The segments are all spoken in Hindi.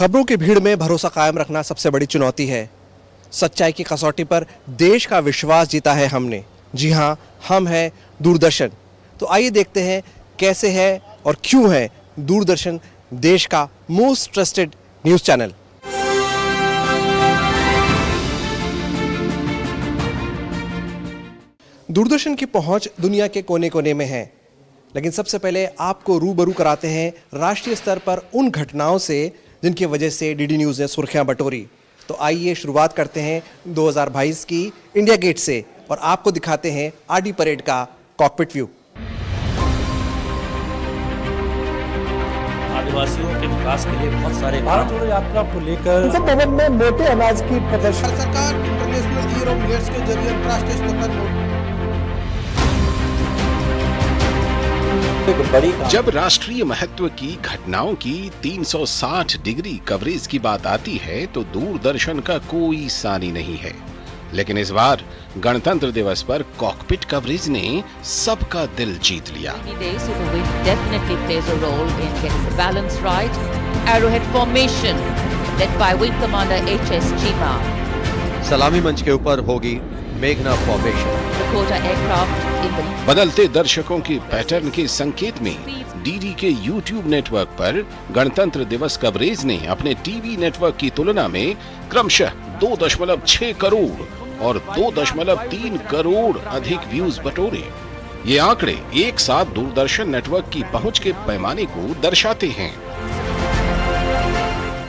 खबरों की भीड़ में भरोसा कायम रखना सबसे बड़ी चुनौती है। सच्चाई की कसौटी पर देश का विश्वास जीता है हमने। जी हाँ, हम हैं दूरदर्शन। तो आइए देखते हैं कैसे है और क्यों है दूरदर्शन देश का most trusted news channel. Doordarshan की पहुंच दुनिया के कोने कोने में है, लेकिन सबसे पहले आपको रूबरू कराते हैं राष्ट्रीय स्तर पर उन घटनाओं से जिनकी वजह से डीडी न्यूज़ ने सुर्खियां बटोरी। तो आइए शुरुआत करते हैं 2022 की इंडिया गेट से और आपको दिखाते हैं आरडी परेड का कॉकपिट व्यू। आदिवासियों के विकास के लिए बहुत सारे भारत जोड़ो यात्रा को लेकर संसद भवन में मोटे अनाज की प्रदर्शन। सरकार इंटरनेशनल ईयर ऑफ मिलेट्स के जरिए अंतर्राष्ट्रीय स्तर पर जब राष्ट्रीय महत्व की घटनाओं की 360 डिग्री कवरेज की बात आती है तो दूरदर्शन का कोई सानी नहीं है। लेकिन इस बार गणतंत्र दिवस पर कॉकपिट कवरेज ने सबका दिल जीत लिया। सलामी मंच के ऊपर होगी मेघना फॉर्मेशन। बदलते दर्शकों के पैटर्न के संकेत में डीडी के यूट्यूब नेटवर्क पर गणतंत्र दिवस कवरेज ने अपने टीवी नेटवर्क की तुलना में क्रमशः 2.6 करोड़ और 2.3 करोड़ अधिक व्यूज बटोरे। ये आंकड़े एक साथ दूरदर्शन नेटवर्क की पहुंच के पैमाने को दर्शाते हैं।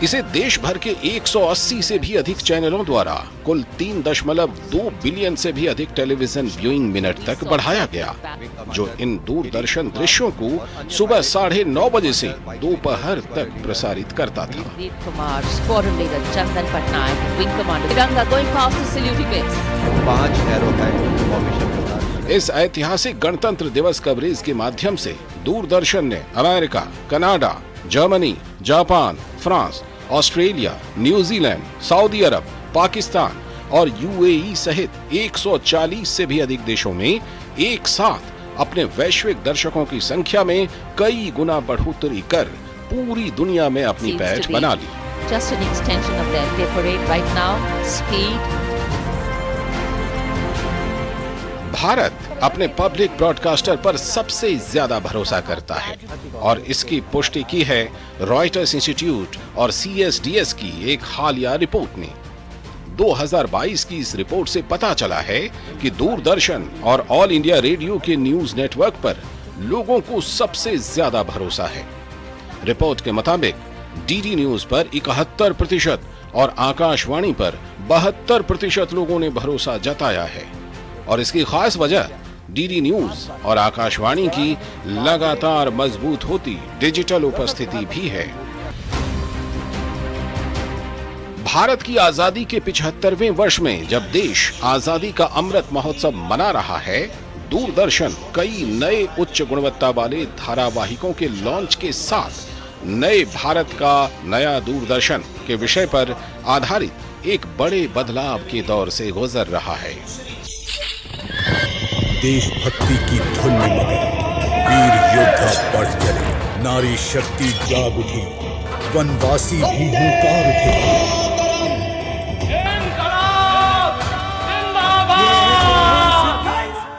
इसे देश भर के 180 से भी अधिक चैनलों द्वारा कुल 3.2 बिलियन से भी अधिक टेलीविजन व्यूइंग मिनट तक बढ़ाया गया, जो इन दूरदर्शन दृश्यों को सुबह 9:30 बजे से दोपहर तक प्रसारित करता था। इस ऐतिहासिक गणतंत्र दिवस कवरेज के माध्यम से दूरदर्शन ने America, Canada, Germany, Japan, France, Australia, New Zealand, सऊदी अरब, पाकिस्तान और यूएई सहित 140 से भी अधिक देशों में एक साथ अपने वैश्विक दर्शकों की संख्या में कई गुना बढ़ोतरी कर पूरी दुनिया में अपनी पैठ बना ली। भारत अपने पब्लिक ब्रॉडकास्टर पर सबसे ज्यादा भरोसा करता है और इसकी पुष्टि की है रॉयटर्स इंस्टीट्यूट और CSDS की एक हालिया रिपोर्ट ने। 2022 की इस रिपोर्ट से पता चला है कि दूरदर्शन और ऑल इंडिया रेडियो के न्यूज नेटवर्क पर लोगों को सबसे ज्यादा भरोसा है। रिपोर्ट के मुताबिक डीडी न्यूज पर 71% और आकाशवाणी पर 72% लोगों ने भरोसा जताया है और इसकी खास वजह डीडी न्यूज और आकाशवाणी की लगातार मजबूत होती डिजिटल उपस्थिति भी है। भारत की आजादी के 75वें वर्ष में जब देश आजादी का अमृत महोत्सव मना रहा है, दूरदर्शन कई नए उच्च गुणवत्ता वाले धारावाहिकों के लॉन्च के साथ नए भारत का नया दूरदर्शन के विषय पर आधारित एक बड़े बदलाव के दौर से गुजर रहा है। देशभक्ति की धुन में मगे वीर योद्धा बढ़ चले, नारी शक्ति जाग उठी, वनवासी भी हुंकार उठे।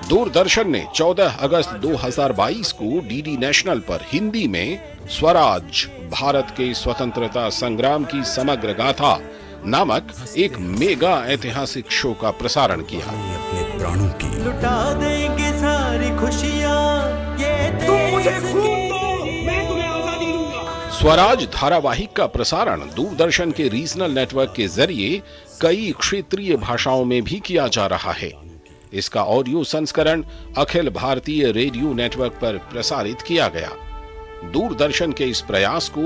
दूरदर्शन ने 14 अगस्त 2022 को डीडी नेशनल पर हिंदी में स्वराज भारत के स्वतंत्रता संग्राम की समग्र गाथा नामक एक मेगा ऐतिहासिक शो का प्रसारण किया। अपने प्राणों की लुटा देंगे सारी खुशियां, ये तुम मुझे खून दो, मैं तुम्हें आजादी दूंगा। स्वराज धारावाहिक का प्रसारण दूरदर्शन के रीजनल नेटवर्क के जरिए कई क्षेत्रीय भाषाओं में भी किया जा रहा है। इसका ऑडियो संस्करण अखिल भारतीय रेडियो नेटवर्क पर प्रसारित किया गया। दूरदर्शन के इस प्रयास को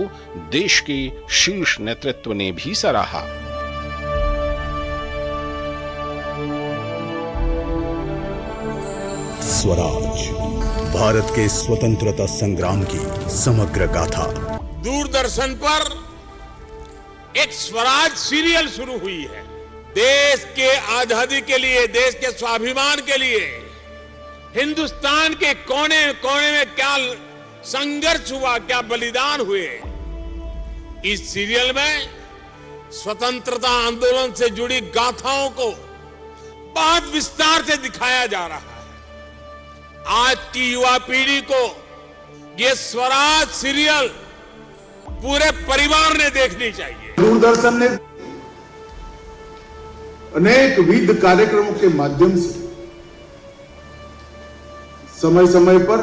देश के शीर्ष नेतृत्व ने भी सराहा। स्वराज भारत के स्वतंत्रता संग्राम की समग्र गाथा। दूरदर्शन पर एक स्वराज सीरियल शुरू हुई है। देश के आजादी के लिए, देश के स्वाभिमान के लिए हिंदुस्तान के कोने कोने में क्या संघर्ष हुआ, क्या बलिदान हुए, इस सीरियल में स्वतंत्रता आंदोलन से जुड़ी गाथाओं को बहुत विस्तार से दिखाया जा रहा है। आज की युवा पीढ़ी को ये स्वराज सीरियल पूरे परिवार ने देखनी चाहिए। दूरदर्शन ने अनेक विविध कार्यक्रमों के माध्यम से समय समय पर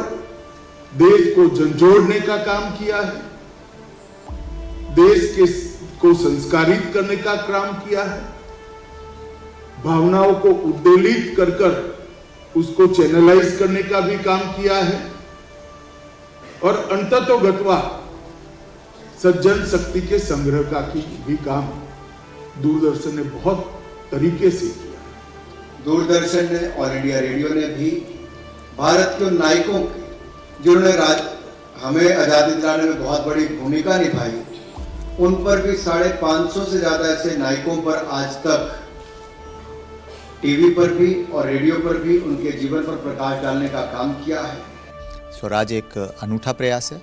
देश को झंझोड़ने का काम किया है, देश को संस्कारित करने का काम किया है, भावनाओं को उद्वेलित कर कर उसको चैनलाइज करने का भी काम किया है और अंततोगत्वा सज्जन शक्ति के संग्रह का भी काम दूरदर्शन ने बहुत तरीके से किया। दूरदर्शन ने और इंडिया रेडियो ने भी भारत के नायकों की जिन्होंने हमें आजादी दिलाने में बहुत बड़ी भूमिका निभाई, उन पर भी 550 से ज्यादा ऐसे नायकों पर आज तक टीवी पर भी और रेडियो पर भी उनके जीवन पर प्रकाश डालने का काम किया है। स्वराज एक अनूठा प्रयास है।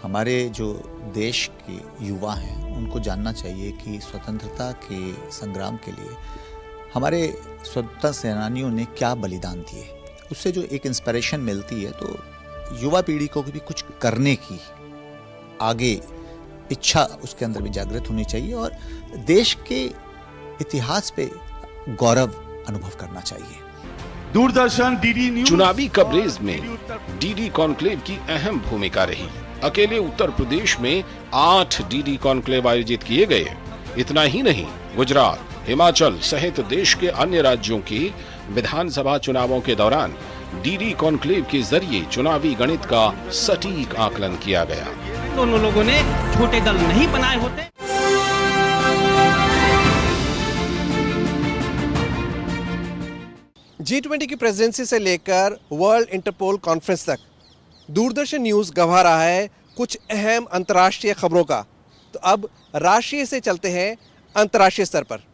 हमारे जो देश के युवा हैं उनको जानना चाहिए कि स्वतंत्रता के संग्राम के लिए हमारे स्वतंत्रता सेनानियों ने क्या बलिदान दिए। उससे जो एक इंस्पिरेशन मिलती है तो युवा पीढ़ी को भी कुछ करने की आगे इच्छा उसके अंदर भी जागृत होनी चाहिए और देश के इतिहास पे गौरव अनुभव करना चाहिए। दूरदर्शन डीडी न्यूज चुनावी कवरेज में डीडी कॉन्क्लेव की अहम भूमिका रही। अकेले उत्तर प्रदेश में 8 डीडी कॉन्क्लेव आयोजित किए गए। इतना ही नहीं, गुजरात, हिमाचल सहित देश के अन्य राज्यों की विधानसभा चुनावों के दौरान डीडी कॉन्क्लेव के जरिए चुनावी गणित का सटीक आकलन किया गया। दोनों लोगों ने छोटे दल नहीं बनाए होते। G20 की प्रेसिडेंसी से लेकर वर्ल्ड इंटरपोल कॉन्फ्रेंस तक दूरदर्शन न्यूज़ गवा रहा है कुछ अहम अंतर्राष्ट्रीय खबरों का। तो अब राष्ट्रीय से चलते हैं अंतर्राष्ट्रीय स्तर पर।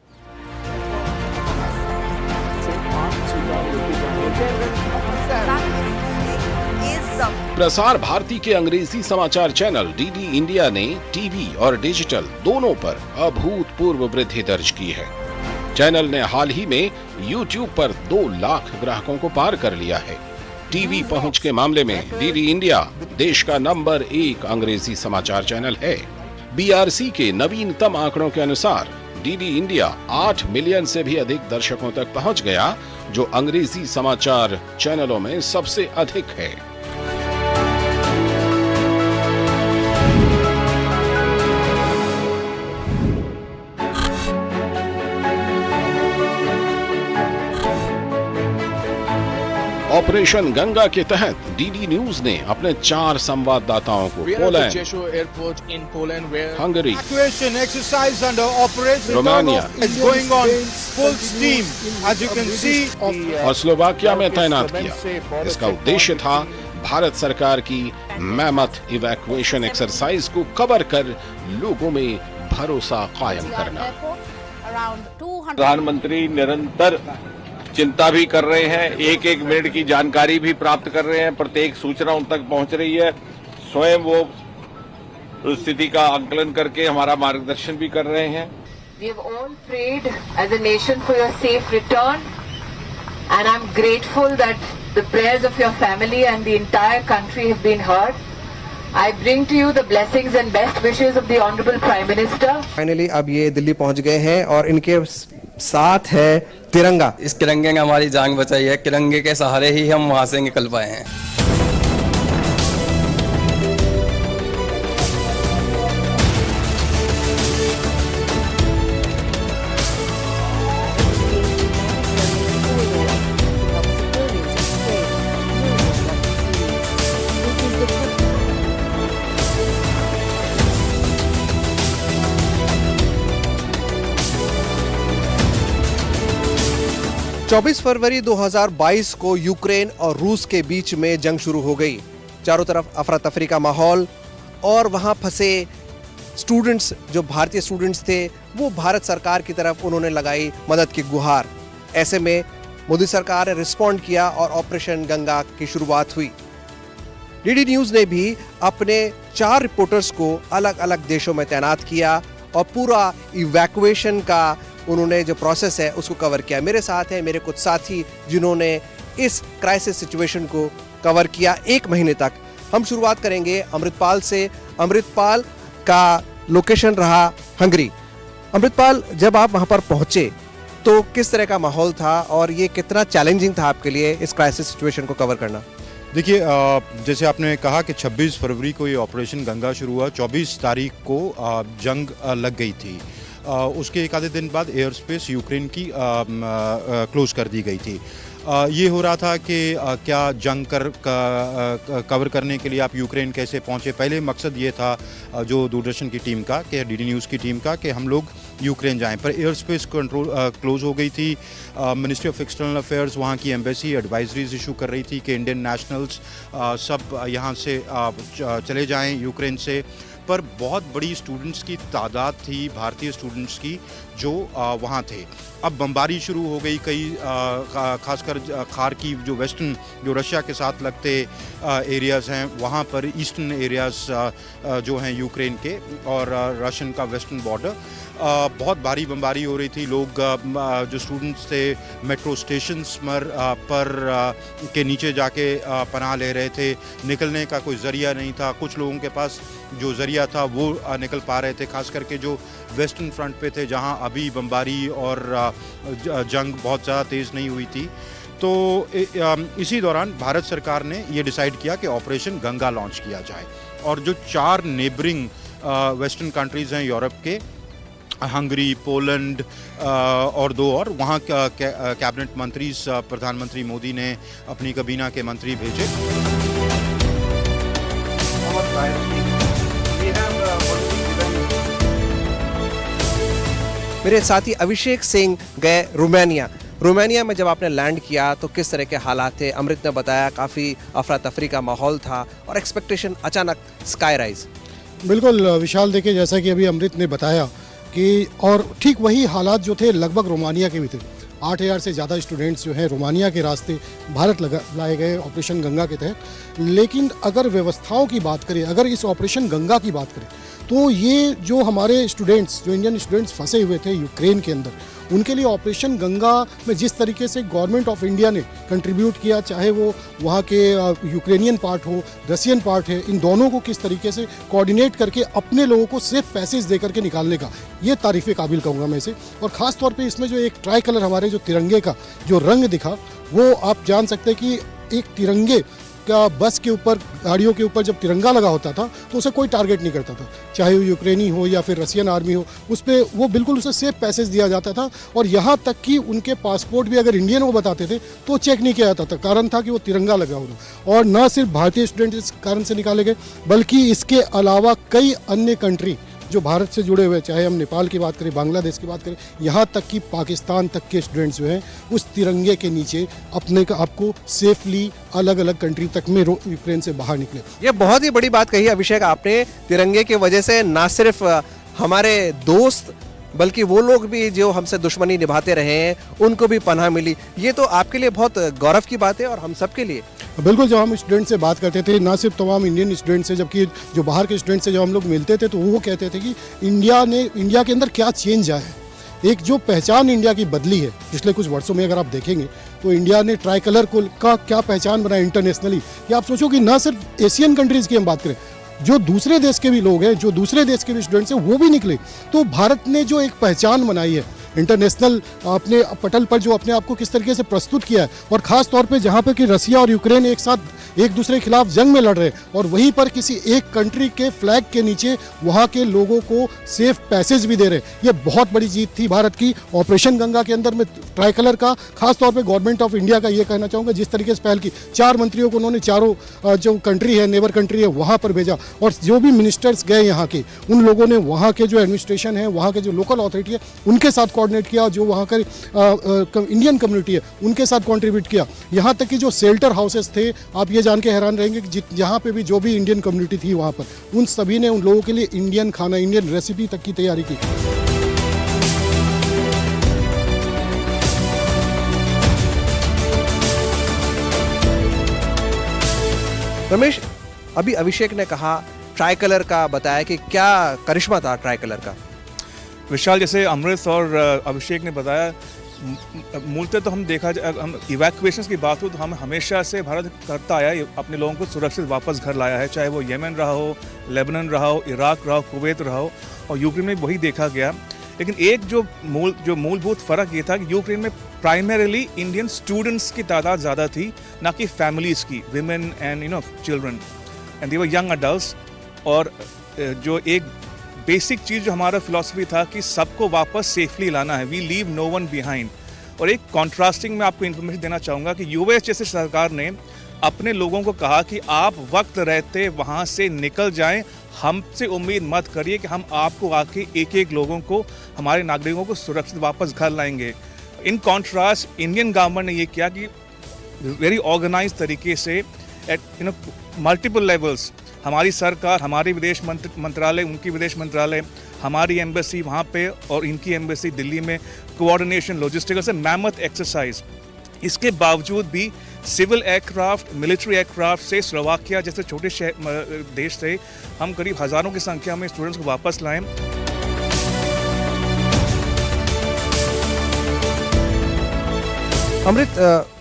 प्रसार भारती के अंग्रेजी समाचार चैनल डीडी इंडिया ने टीवी और डिजिटल दोनों पर अभूतपूर्व वृद्धि दर्ज की है। चैनल ने हाल ही में YouTube पर 2 लाख ग्राहकों को पार कर लिया है। टीवी पहुंच के मामले में डीडी इंडिया देश का नंबर 1 अंग्रेजी समाचार चैनल है। BRC के नवीनतम आंकड़ों के अनुसार डीडी इंडिया 8 मिलियन से भी अधिक दर्शकों तक पहुंच गया, जो अंग्रेजी समाचार चैनलों में सबसे अधिक है। ऑपरेशन गंगा के तहत डीडी न्यूज ने अपने 4 संवाददाताओं को पोलैंड, हंगरी, रोमानिया और स्लोवाकिया में तैनात किया। इसका उद्देश्य था भारत सरकार की मैमथ इवैक्यूएशन एक्सरसाइज को कवर कर लोगों में भरोसा कायम करना। प्रधानमंत्री निरंतर चिंता भी कर रहे हैं, एक एक मिनट की जानकारी भी प्राप्त कर रहे हैं, प्रत्येक सूचना उन तक पहुंच रही है। स्वयं वो स्थिति का आकलन करके हमारा मार्गदर्शन भी कर रहे हैं। We have all prayed as a nation for your safe return, and I'm grateful that the prayers of your family and the entire country have been heard. I bring to you the blessings and best wishes of the Honorable Prime Minister. Finally अब ये दिल्ली पहुंच गए हैं और इनके साथ है तिरंगा। इस तिरंगे ने हमारी जान बचाई है। तिरंगे के सहारे ही हम वहां से निकल पाए हैं। चौबीस फरवरी 2022 को यूक्रेन और रूस के बीच में जंग शुरू हो गई। चारों तरफ अफरा तफरी का माहौल और वहां फंसे स्टूडेंट्स, जो भारतीय स्टूडेंट्स थे, वो भारत सरकार की तरफ उन्होंने लगाई मदद की गुहार। ऐसे में मोदी सरकार ने रिस्पॉन्ड किया और ऑपरेशन गंगा की शुरुआत हुई। डीडी न्यूज़ ने भी अपने 4 रिपोर्टर्स को अलग अलग देशों में तैनात किया और पूरा इवैक्यूएशन का उन्होंने जो प्रोसेस है उसको कवर किया। मेरे साथ हैं मेरे कुछ साथी जिन्होंने इस क्राइसिस सिचुएशन को कवर किया 1 महीने तक। हम शुरुआत करेंगे अमृतपाल से। अमृतपाल का लोकेशन रहा हंगरी। अमृतपाल, जब आप वहां पर पहुंचे तो किस तरह का माहौल था और ये कितना चैलेंजिंग था आपके लिए इस क्राइसिस सिचुएशन को कवर करना? देखिए, जैसे आपने कहा कि 26 फरवरी को ये ऑपरेशन गंगा शुरू हुआ, 24 तारीख को जंग लग गई थी। उसके एक आधे दिन बाद एयर स्पेस यूक्रेन की क्लोज कर दी गई थी। ये हो रहा था कि क्या जंग कवर करने के लिए आप यूक्रेन कैसे पहुंचे। पहले मकसद ये था जो दूरदर्शन की टीम का, कि डीडी न्यूज़ की टीम का, कि हम लोग यूक्रेन जाएं, पर एयर स्पेस कंट्रोल क्लोज हो गई थी। मिनिस्ट्री ऑफ एक्सटर्नल अफेयर्स, वहाँ की एम्बेसी एडवाइजरीज इशू कर रही थी कि इंडियन नेशनल्स सब यहाँ से चले जाएं यूक्रेन से। पर बहुत बड़ी स्टूडेंट्स की तादाद थी, भारतीय स्टूडेंट्स की, जो वहाँ थे। अब बमबारी शुरू हो गई कई, खासकर खार्किव जो वेस्टर्न, जो रशिया के साथ लगते एरियाज़ हैं, वहाँ पर ईस्टर्न एरियाज़ जो हैं यूक्रेन के, और रशियन का वेस्टर्न बॉर्डर, बहुत भारी बमबारी हो रही थी। लोग जो स्टूडेंट्स थे मेट्रो स्टेशंस पर के नीचे जाके पनाह ले रहे थे। निकलने का कोई ज़रिया नहीं था। कुछ लोगों के पास जो ज़रिया था वो निकल पा रहे थे, खास करके जो वेस्टर्न फ्रंट पे थे, जहां अभी बमबारी और जंग बहुत ज़्यादा तेज़ नहीं हुई थी। तो इसी दौरान भारत सरकार ने ये डिसाइड किया कि ऑपरेशन गंगा लॉन्च किया जाए। और जो 4 नेबरिंग वेस्टर्न कंट्रीज़ हैं यूरोप के, हंगरी, पोलैंड और 2 और, वहाँ कैबिनेट मंत्री, प्रधानमंत्री मोदी ने अपनी काबीना के मंत्री भेजे। मेरे साथी अभिषेक सिंह गए रोमानिया। रोमानिया में जब आपने लैंड किया तो किस तरह के हालात थे? अमृत ने बताया काफ़ी अफरा तफरी का माहौल था और एक्सपेक्टेशन अचानक स्काई राइज। बिल्कुल विशाल, देखिए जैसा कि अभी अमृत ने बताया कि, और ठीक वही हालात जो थे लगभग रोमानिया के भी थे। 8,000 से ज़्यादा स्टूडेंट्स जो हैं रोमानिया के रास्ते भारत लाए गए ऑपरेशन गंगा के तहत। लेकिन अगर व्यवस्थाओं की बात करें, अगर इस ऑपरेशन गंगा की बात करें, तो ये जो हमारे स्टूडेंट्स, जो इंडियन स्टूडेंट्स फंसे हुए थे यूक्रेन के अंदर, उनके लिए ऑपरेशन गंगा में जिस तरीके से गवर्नमेंट ऑफ इंडिया ने कंट्रीब्यूट किया, चाहे वो वहाँ के यूक्रेनियन पार्ट हो, रशियन पार्ट है, इन दोनों को किस तरीके से कोऑर्डिनेट करके अपने लोगों को सिर्फ पैसेज दे करके निकालने का, ये तारीफ़ काबिल कहूँगा मैं इसे। और ख़ास तौर पे इसमें जो एक ट्राई कलर हमारे जो तिरंगे का जो रंग दिखा, वो आप जान सकते हैं कि एक तिरंगे का बस के ऊपर, गाड़ियों के ऊपर जब तिरंगा लगा होता था तो उसे कोई टारगेट नहीं करता था, चाहे वो यूक्रेनी हो या फिर रशियन आर्मी हो, उस पर वो बिल्कुल उसे सेफ पैसेज दिया जाता था। और यहाँ तक कि उनके पासपोर्ट भी अगर इंडियन वो बताते थे तो चेक नहीं किया जाता था, कारण था कि वो तिरंगा लगा होना। और न सिर्फ भारतीय स्टूडेंट इस कारण से निकाले गए, बल्कि इसके अलावा कई अन्य कंट्री जो भारत से जुड़े हुए, चाहे हम नेपाल की बात करें, बांग्लादेश की बात करें, यहाँ तक कि पाकिस्तान तक के स्टूडेंट्स जो हैं उस तिरंगे के नीचे अपने का आपको सेफली अलग अलग कंट्री तक में यूक्रेन से बाहर निकले। ये बहुत ही बड़ी बात कही अभिषेक आपने। तिरंगे की वजह से ना सिर्फ हमारे दोस्त बल्कि वो लोग भी जो हमसे दुश्मनी निभाते रहे हैं उनको भी पनाह मिली। ये तो आपके लिए बहुत गौरव की बात है और हम सब के लिए। बिल्कुल, जब हम स्टूडेंट से बात करते थे, ना सिर्फ तमाम इंडियन स्टूडेंट से, जबकि जो बाहर के स्टूडेंट से जब हम लोग मिलते थे तो वो कहते थे कि इंडिया के अंदर क्या चेंज आया है। एक जो पहचान इंडिया की बदली है पिछले कुछ वर्षों में, अगर आप देखेंगे तो इंडिया ने ट्राई कलर का क्या पहचान बनाया इंटरनेशनली। या आप सोचो कि ना सिर्फ एशियन कंट्रीज़ की हम बात करें, जो दूसरे देश के भी लोग हैं, जो दूसरे देश के भी स्टूडेंट्स हैं, वो भी निकले। तो भारत ने जो एक पहचान बनाई है इंटरनेशनल अपने पटल पर, जो अपने आप को किस तरीके से प्रस्तुत किया है, और ख़ास तौर पे जहाँ पे कि रसिया और यूक्रेन एक साथ एक दूसरे के खिलाफ जंग में लड़ रहे हैं, और वहीं पर किसी एक कंट्री के फ्लैग के नीचे वहाँ के लोगों को सेफ पैसेज भी दे रहे हैं। ये बहुत बड़ी जीत थी भारत की ऑपरेशन गंगा के अंदर में ट्राई कलर का। खास तौर पे गवर्नमेंट ऑफ इंडिया का ये कहना चाहूँगा, जिस तरीके से पहल की, 4 मंत्रियों को उन्होंने चारों जो कंट्री है, नेबर कंट्री है, वहाँ पर भेजा, और जो भी मिनिस्टर्स गए यहाँ के, उन लोगों ने वहाँ के जो एडमिनिस्ट्रेशन है, वहाँ के जो लोकल अथॉरिटी है, उनके साथ कोऑर्डिनेट किया, जो वहाँ का इंडियन कम्युनिटी है उनके साथ कंट्रीब्यूट किया। यहाँ तक कि जो शेल्टर हाउसेस थे, आप ये जान के हैरान रहेंगे कि जहाँ पे भी जो भी इंडियन कम्युनिटी थी वहाँ पर, उन सभी ने उन लोगों के लिए इंडियन खाना, इंडियन रेसिपी तक की तैयारी की। रमेश, अभी अभिषेक ने कहा ट्राई कलर का, बताया कि क्या करिश्मा था ट्राई कलर का। विशाल, जैसे अमृत और अभिषेक ने बताया, मूलतः तो हम देखा जाए, हम इवैक्यूएशंस की बात हो तो हम हमेशा से भारत करता आया है, अपने लोगों को सुरक्षित वापस घर लाया है, चाहे वो येमेन रहा हो, लेबनान रहा हो, इराक रहा हो, कुवैत रहा हो, और यूक्रेन में वही देखा गया। लेकिन एक जो मूलभूत फ़र्क ये था कि यूक्रेन में प्राइमरीली इंडियन स्टूडेंट्स की तादाद ज़्यादा थी, ना कि फैमिलीज़ की, women and children, and they were young adults. और जो एक बेसिक चीज़ जो हमारा फिलॉसफी था कि सबको वापस सेफली लाना है, we leave no one behind. और एक कॉन्ट्रास्टिंग में आपको इन्फॉर्मेशन देना चाहूँगा कि यूएस जैसे सरकार ने अपने लोगों को कहा कि आप वक्त रहते वहाँ से निकल जाएं, हमसे उम्मीद मत करिए कि हम आपको आके एक एक लोगों को, हमारे नागरिकों को सुरक्षित वापस घर लाएंगे। इन कॉन्ट्रास्ट इंडियन गवर्नमेंट ने ये किया कि वेरी ऑर्गेनाइज तरीके से एट मल्टीपल लेवल्स, हमारी सरकार, हमारे विदेश मंत्रालय, उनकी विदेश मंत्रालय, हमारी एम्बेसी वहाँ पे और इनकी एम्बेसी दिल्ली में, कोऑर्डिनेशन, लॉजिस्टिकल से मैमथ एक्सरसाइज। इसके बावजूद भी सिविल एयरक्राफ्ट, मिलिट्री एयरक्राफ्ट से स्लोवाकिया जैसे छोटे देश से हम करीब हज़ारों की संख्या में स्टूडेंट्स को वापस लाएं। अमृत,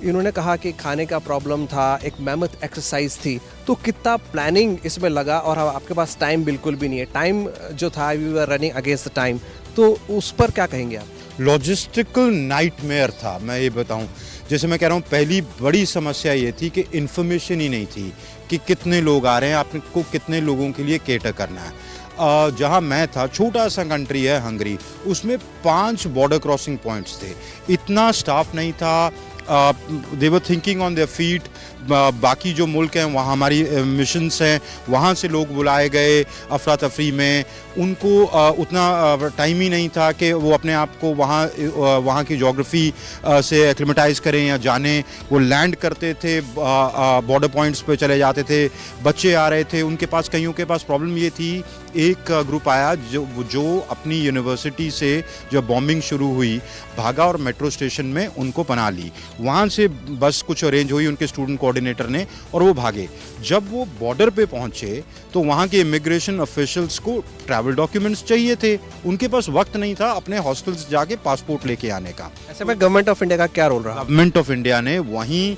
इन्होंने कहा कि खाने का प्रॉब्लम था, एक मैमथ एक्सरसाइज थी, तो कितना प्लानिंग इसमें लगा, और आपके पास टाइम बिल्कुल भी नहीं है, टाइम जो था we were running against the time, तो उस पर क्या कहेंगे आप? लॉजिस्टिकल नाइटमेयर था, मैं ये बताऊं। जैसे मैं कह रहा हूँ, पहली बड़ी समस्या ये थी कि इन्फॉर्मेशन ही नहीं थी कि कितने लोग आ रहे हैं, आपको कितने लोगों के लिए केटर करना है। जहाँ मैं था, छोटा सा कंट्री है हंगरी, उसमें 5 बॉर्डर क्रॉसिंग पॉइंट्स थे, इतना स्टाफ नहीं था, they were thinking on their feet. बाकी जो मुल्क हैं वहाँ हमारी मिशंस हैं, वहाँ से लोग बुलाए गए अफरा तफरी में, उनको उतना टाइम ही नहीं था कि वो अपने आप को वहाँ की जोग्राफ़ी से एक्लिमेटाइज करें या जाने। वो लैंड करते थे, बॉर्डर पॉइंट्स पे चले जाते थे, बच्चे आ रहे थे, उनके पास, कईयों के पास प्रॉब्लम ये थी, एक ग्रुप आया जो अपनी यूनिवर्सिटी से जब बॉम्बिंग शुरू हुई भागा और मेट्रो स्टेशन में उनको पना ली, वहाँ से बस कुछ अरेंज हुई उनके स्टूडेंट कोऑर्डिनेटर ने और वो भागे। जब वो बॉर्डर पे पहुँचे तो वहाँ के इमिग्रेशन ऑफिशियल्स को ट्रैवल डॉक्यूमेंट्स चाहिए थे, उनके पास वक्त नहीं था अपने हॉस्टल्स जाके पासपोर्ट लेके आने का। ऐसे में गवर्नमेंट ऑफ इंडिया का क्या रोल रहा? गवर्नमेंट ऑफ इंडिया ने वहीं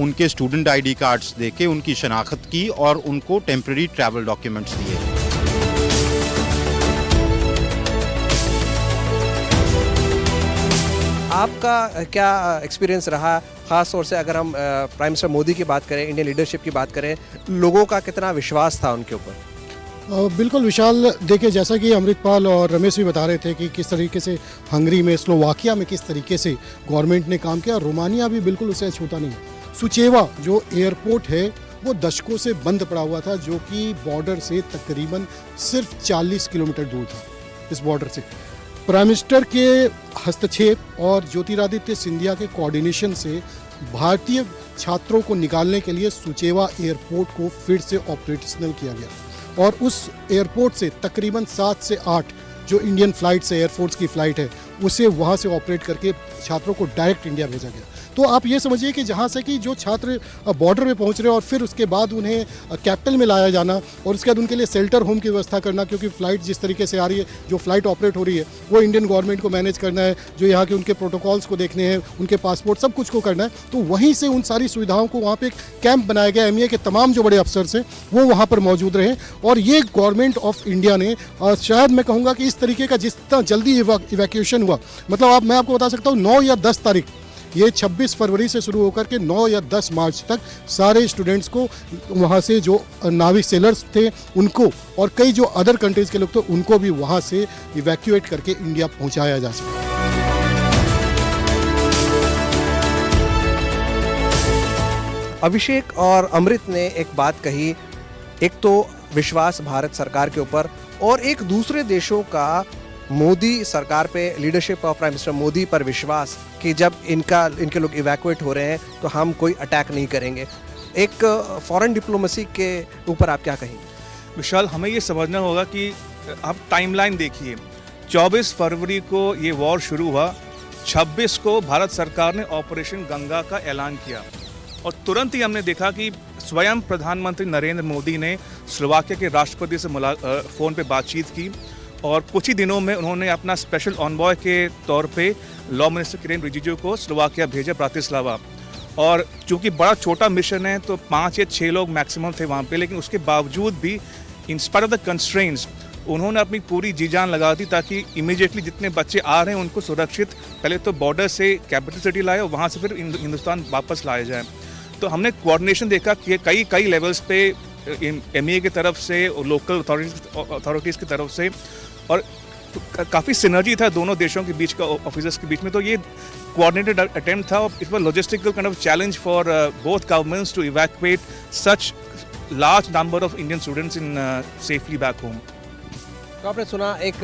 उनके स्टूडेंट आईडी कार्ड्स देके उनकी शनाख्त की और उनको टेम्परेरी ट्रैवल डॉक्यूमेंट्स दिए। आपका क्या एक्सपीरियंस रहा, ख़ास तौर से अगर हम प्राइम मिनिस्टर मोदी की बात करें, इंडियन लीडरशिप की बात करें, लोगों का कितना विश्वास था उनके ऊपर? बिल्कुल विशाल, देखिए जैसा कि अमृतपाल और रमेश भी बता रहे थे कि किस तरीके से हंगरी में, स्लोवाकिया में किस तरीके से गवर्नमेंट ने काम किया, रोमानिया भी बिल्कुल उसे छूता नहीं है। सुचेवा जो एयरपोर्ट है वो दशकों से बंद पड़ा हुआ था, जो कि बॉर्डर से तकरीबन सिर्फ 40 किलोमीटर दूर था। इस बॉर्डर से प्राइम मिनिस्टर के हस्तक्षेप और ज्योतिरादित्य सिंधिया के कोऑर्डिनेशन से भारतीय छात्रों को निकालने के लिए सुचेवा एयरपोर्ट को फिर से ऑपरेशनल किया गया और उस एयरपोर्ट से तकरीबन 7 से 8 जो इंडियन फ्लाइट्स है, एयरफोर्स की फ़्लाइट है, उसे वहाँ से ऑपरेट करके छात्रों को डायरेक्ट इंडिया भेजा गया। तो आप ये समझिए कि जहाँ से कि जो छात्र बॉर्डर पे पहुँच रहे हैं और फिर उसके बाद उन्हें कैपिटल में लाया जाना और उसके बाद उनके लिए शेल्टर होम की व्यवस्था करना, क्योंकि फ़्लाइट जिस तरीके से आ रही है, जो फ़्लाइट ऑपरेट हो रही है वो इंडियन गवर्नमेंट को मैनेज करना है, जो यहाँ के उनके प्रोटोकॉल्स को देखने हैं, उनके पासपोर्ट सब कुछ को करना है। तो वहीं से उन सारी सुविधाओं को वहाँ पर एक कैंप बनाया गया। MA के तमाम जो बड़े अफसर हैं वो वहाँ पर मौजूद रहे और ये गवर्नमेंट ऑफ इंडिया ने शायद मैं कहूँगा कि इस तरीके का जितना जल्दी इवैक्यूएशन हुआ, मतलब मैं आपको बता सकता हूँ 9 या 10 तारीख, ये 26 फरवरी से शुरू होकर के 9 या 10 मार्च तक सारे स्टूडेंट्स को वहाँ से जो नाविक सेलर्स थे उनको और कई जो अदर कंट्रीज़ के लोग थे उनको भी वहाँ से इवैक्यूएट करके इंडिया पहुँचाया जा सके। अभिषेक और अमृत ने एक बात कही, एक तो विश्वास भारत सरकार के ऊपर और एक दूसरे देशों का मोदी सरकार पे, leadership of prime minister Modi पर विश्वास कि जब इनके लोग इवैक्यूएट हो रहे हैं तो हम कोई अटैक नहीं करेंगे। एक फॉरेन डिप्लोमेसी के ऊपर आप क्या कहेंगे? विशाल, हमें ये समझना होगा कि आप टाइमलाइन देखिए, 24 फरवरी को ये वॉर शुरू हुआ, 26 को भारत सरकार ने ऑपरेशन गंगा का ऐलान किया और तुरंत ही हमने देखा कि स्वयं प्रधानमंत्री नरेंद्र मोदी ने स्लोवाकिया के राष्ट्रपति से फ़ोन पे बातचीत की और कुछ ही दिनों में उन्होंने अपना स्पेशल ऑनबॉय के तौर पे लॉ मिनिस्टर किरेन रिजिजू को स्लोवाकिया भेजा, ब्रातिस्लावा। और चूंकि बड़ा छोटा मिशन है तो 5 या 6 लोग मैक्सिमम थे वहाँ पे, लेकिन उसके बावजूद भी in spite of the constraints उन्होंने अपनी पूरी जी जान लगा दी ताकि इमीडिएटली जितने बच्चे आ रहे हैं उनको सुरक्षित पहले तो बॉर्डर से कैपिटल सिटी लाए और वहाँ से फिर हिंदुस्तान वापस लाया जाए। तो हमने कोऑर्डिनेशन देखा कि कई लेवल्स पे MEA की तरफ से और लोकल अथॉरिटीज़ की तरफ से, और काफ़ी सिनर्जी था दोनों देशों के बीच का, ऑफिसर्स के बीच में। तो ये कोऑर्डिनेटेड अटेम्प्ट था। It was logistical kind of challenge for both governments to evacuate such large number of Indian students in safely back home. तो आपने सुना, एक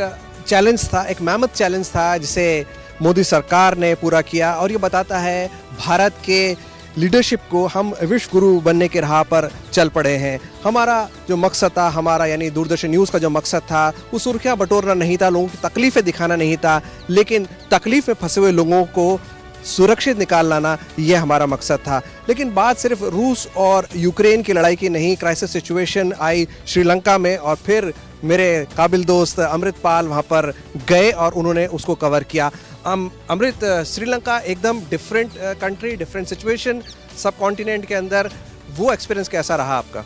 चैलेंज था, एक मैमथ चैलेंज था जिसे मोदी सरकार ने पूरा किया, और ये बताता है भारत के लीडरशिप को हम विश्व गुरु बनने के राह पर चल पड़े हैं। हमारा जो मकसद था, हमारा यानी दूरदर्शन न्यूज़ का जो मकसद था, वो सुर्खियां बटोरना नहीं था, लोगों की तकलीफ़ें दिखाना नहीं था, लेकिन तकलीफ़ में फंसे हुए लोगों को सुरक्षित निकाल लाना, ये हमारा मकसद था। लेकिन बात सिर्फ रूस और यूक्रेन की लड़ाई की नहीं, क्राइसिस सिचुएशन आई श्रीलंका में, और फिर मेरे काबिल दोस्त अमृत पाल वहाँ पर गए और उन्होंने उसको कवर किया। अमृत, श्रीलंका एकदम डिफरेंट कंट्री, डिफरेंट सिचुएशन, सब कॉन्टिनेंट के अंदर, वो एक्सपीरियंस कैसा रहा आपका?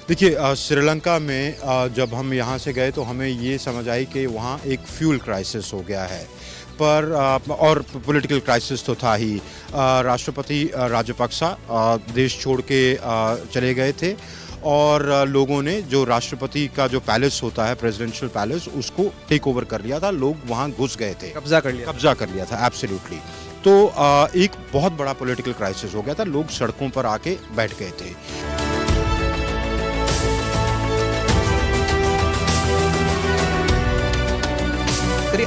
देखिए, श्रीलंका में जब हम यहाँ से गए तो हमें ये समझ आई कि वहाँ एक फ्यूल क्राइसिस हो गया है, पर और पॉलिटिकल क्राइसिस तो था ही। राष्ट्रपति राजपक्सा देश छोड़ के चले गए थे और लोगों ने जो राष्ट्रपति का जो पैलेस होता है, प्रेसिडेंशियल पैलेस, उसको टेक ओवर कर लिया था। लोग वहाँ घुस गए थे, कब्जा कर लिया था, एब्सोल्युटली। तो एक बहुत बड़ा पॉलिटिकल क्राइसिस हो गया था, लोग सड़कों पर आके बैठ गए थे।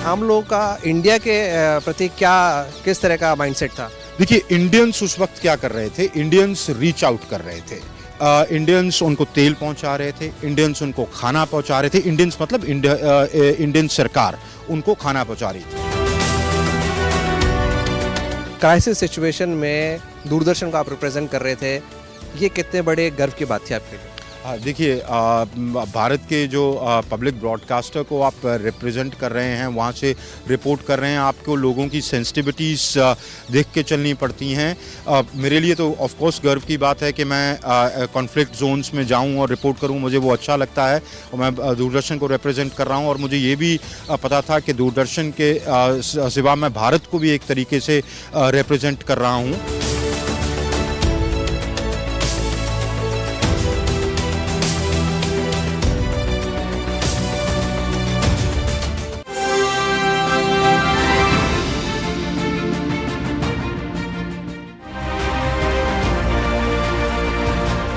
आम लोगों का इंडिया के प्रति किस तरह का माइंडसेट था? देखिए, इंडियंस उस वक्त क्या कर रहे थे, इंडियंस रीच आउट कर रहे थे। इंडियंस उनको तेल पहुंचा रहे थे, इंडियंस उनको खाना पहुंचा रहे थे। इंडियंस मतलब इंडियन सरकार उनको खाना पहुंचा रही थी। क्राइसिस सिचुएशन में दूरदर्शन को आप रिप्रेजेंट कर रहे थे, ये कितने बड़े गर्व की बात थी आपके लिए? देखिए, भारत के जो पब्लिक ब्रॉडकास्टर को आप रिप्रेजेंट कर रहे हैं, वहाँ से रिपोर्ट कर रहे हैं, आपको लोगों की सेंसिटिविटीज़ देख के चलनी पड़ती हैं। मेरे लिए तो ऑफ कोर्स गर्व की बात है कि मैं कॉन्फ्लिक्ट जोन्स में जाऊं और रिपोर्ट करूं, मुझे वो अच्छा लगता है, और मैं दूरदर्शन को रिप्रेजेंट कर रहा हूं। और मुझे ये भी पता था कि दूरदर्शन के सिवा मैं भारत को भी एक तरीके से रिप्रेजेंट कर रहा हूँ।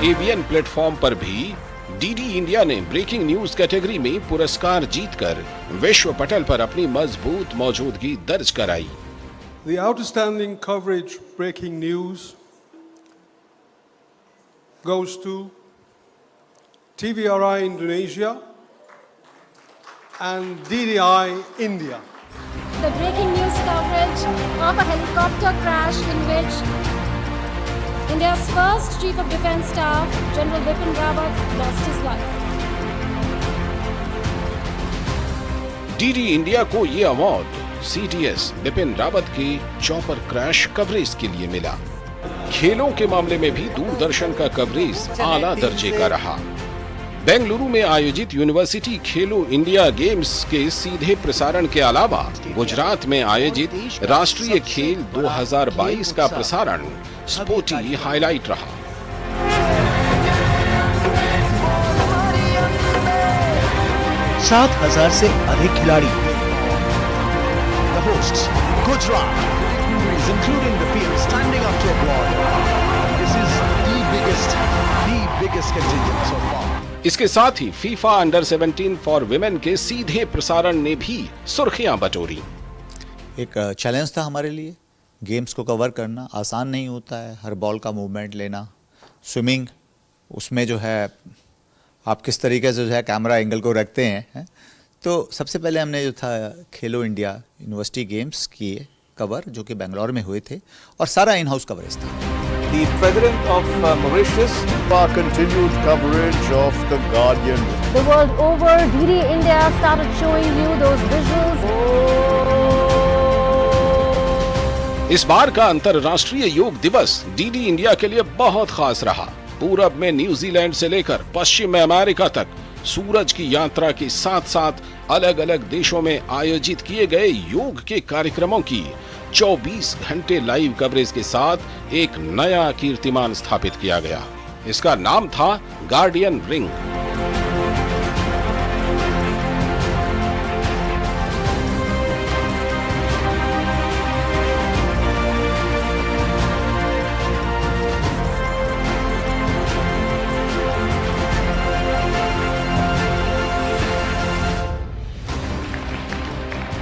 एबीएन प्लेटफॉर्म पर भी डीडी इंडिया ने ब्रेकिंग न्यूज कैटेगरी में पुरस्कार जीतकर विश्व पटल पर अपनी मजबूत मौजूदगी दर्ज कराई। The outstanding coverage breaking news goes to TVRI Indonesia and DDI India. The breaking news coverage of a helicopter crash in which India's first Chief of Defence Staff, General Bipin Rawat, lost his life. DD India को ये अवार्ड CDS बिपिन रावत के चॉपर क्रैश कवरेज के लिए मिला। खेलों के मामले में भी दूरदर्शन का कवरेज आला दर्जे का रहा। बेंगलुरु में आयोजित यूनिवर्सिटी खेलो इंडिया गेम्स के सीधे प्रसारण के अलावा गुजरात में आयोजित राष्ट्रीय खेल 2022 का प्रसारण स्पोर्टी हाईलाइट रहा। सात 7,000 से अधिक खिलाड़ी। The hosts, Gujarat, including the field, standing up to applaud. This is the biggest contingent so far. इसके साथ ही फीफा अंडर 17 फॉर विमेन के सीधे प्रसारण ने भी सुर्खियां बटोरी। एक चैलेंज था हमारे लिए, गेम्स को कवर करना आसान नहीं होता है, हर बॉल का मूवमेंट लेना, स्विमिंग, उसमें जो है आप किस तरीके से जो है कैमरा एंगल को रखते हैं। तो सबसे पहले हमने जो था खेलो इंडिया यूनिवर्सिटी गेम्स किए कवर, जो कि बेंगलोर में हुए थे, और सारा इन हाउस कवरेज था। the President of Mauritius. Our continued coverage of The Guardian. The world over, DD India started showing you those visuals. इस बार का अंतर्राष्ट्रीय योग दिवस डीडी इंडिया के लिए बहुत खास रहा। पूरब में न्यूजीलैंड से लेकर पश्चिम अमेरिका तक सूरज की यात्रा के साथ साथ अलग अलग देशों में आयोजित किए गए योग के कार्यक्रमों की 24 घंटे लाइव कवरेज के साथ एक नया कीर्तिमान स्थापित किया गया। इसका नाम था गार्डियन रिंग।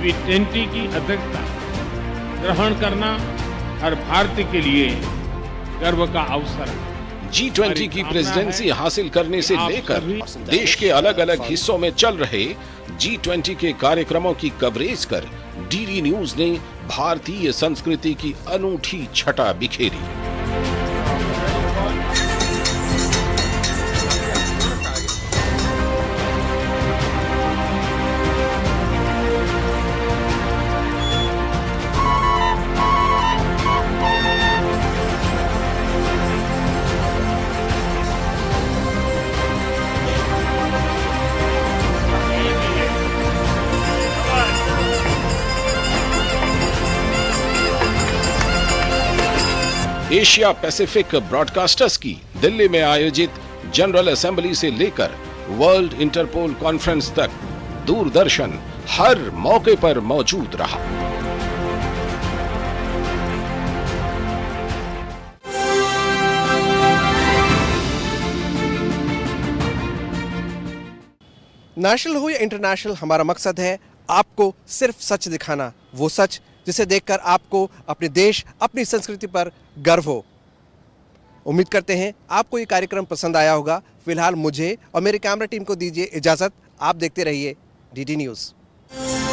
G20 की अध्यक्षता ग्रहण करना हर भारतीय के लिए गर्व का अवसर है। G20 की प्रेसिडेंसी हासिल करने से लेकर देश के अलग अलग हिस्सों में चल रहे G20 के कार्यक्रमों की कवरेज कर डीडी न्यूज ने भारतीय संस्कृति की अनूठी छटा बिखेरी। एशिया पैसिफिक ब्रॉडकास्टर्स की दिल्ली में आयोजित जनरल असेंबली से लेकर वर्ल्ड इंटरपोल कॉन्फ्रेंस तक दूरदर्शन हर मौके पर मौजूद रहा। नेशनल हो या इंटरनेशनल, हमारा मकसद है आपको सिर्फ सच दिखाना, वो सच जिसे देखकर आपको अपने देश, अपनी संस्कृति पर गर्व हो। उम्मीद करते हैं आपको ये कार्यक्रम पसंद आया होगा। फिलहाल मुझे और मेरे कैमरा टीम को दीजिए इजाजत। आप देखते रहिए डीडी न्यूज़।